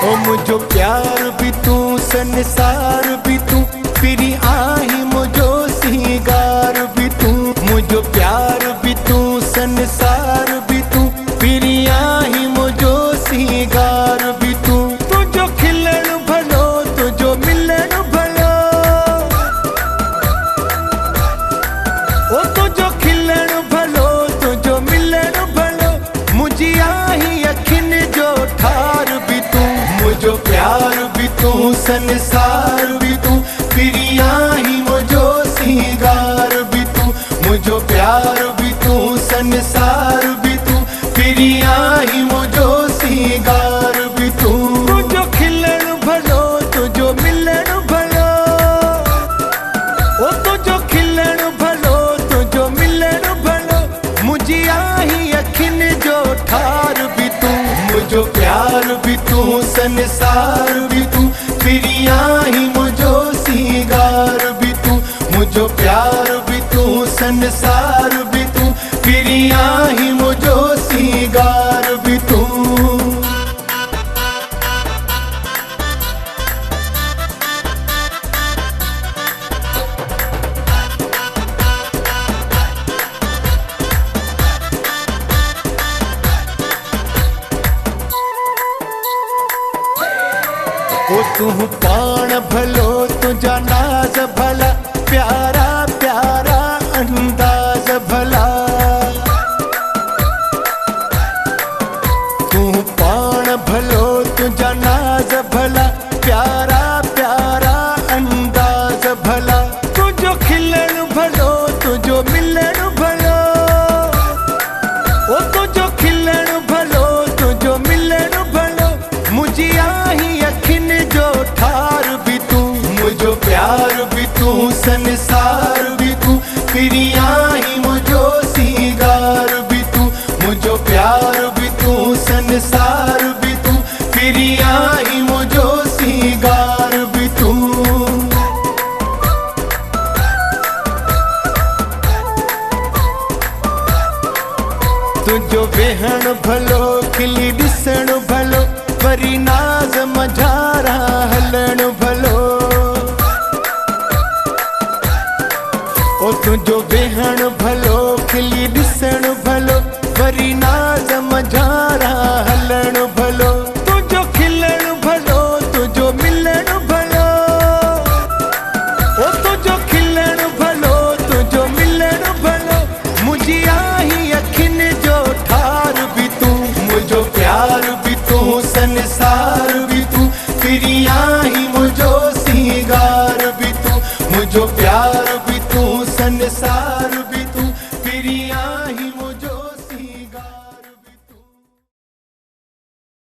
ओ मुझो प्यार भी तू संसार भी तू फिरी आही मुझो सिंगार भी तू मुझो प्यार भी तू संसार भी तू फिरी आही मुझो सिंगार भी तू तुझो खिलण भलो तुझो मिलण भलो ओ तुझो खिलण भलो तुझो मिलण भलो मुझी आही अखिन जो ठार भी तू मुझो प्यार भी तू संसार भी तू फिरी आही मुझो सिंगार भी तू मुझो प्यार भी तू संसार भी तू फिरी आही मुझो सिंगार भी तू तुझो खिलण भलो तुझो मिलण भलो ओ तुझो खिलण भलो तुझो मिलण भलो मुझी आही अखिन जो ठार भी तू मुझो प्यार भी तू संसार भी तू फिरी आही मुझो सिंगार भी तू मुझो प्यार भी तू संसार भी तू फिरी आही मुझो सिंगार भी तू ओ तू पाण भलो तुझा नाज भला प्यारा प्यारा अंदाज भला तू पाण भलो तुझा नाज भला प्यारा प्यारा अंदाज भला तुझो खिलण भलो तुझो मिलण भलो ओ तुझो खिलण भलो तुझो मिलण भलो मुझी आही अखिन जो ठार भी तू मुझो प्यार भी तू संसार भी तू फिरी आही मुझो सिंगार भी तू मुझो प्यार भी तू संसार भी तू फिरी आही मुझो सिंगार भी तू तुझो वेहण भलो खिली ॾिसण भलो वरी नाज़ मझारा हलण भलो ओ तुझो वेहण भलो खिली ॾिसण भलो वरी नाज़ मझारा हलण भलो तुझो खिलण भलो तुझो मिलण भलो ओ तुझो खिलण भलो तुझो मिलण भलो मुझी आही अखिन जो ठार भी तू मुझो प्यार भी तू संसार भी तू फिरी आही मुझो सिंगार भी तू मुझो प्यार भी तू संसार भी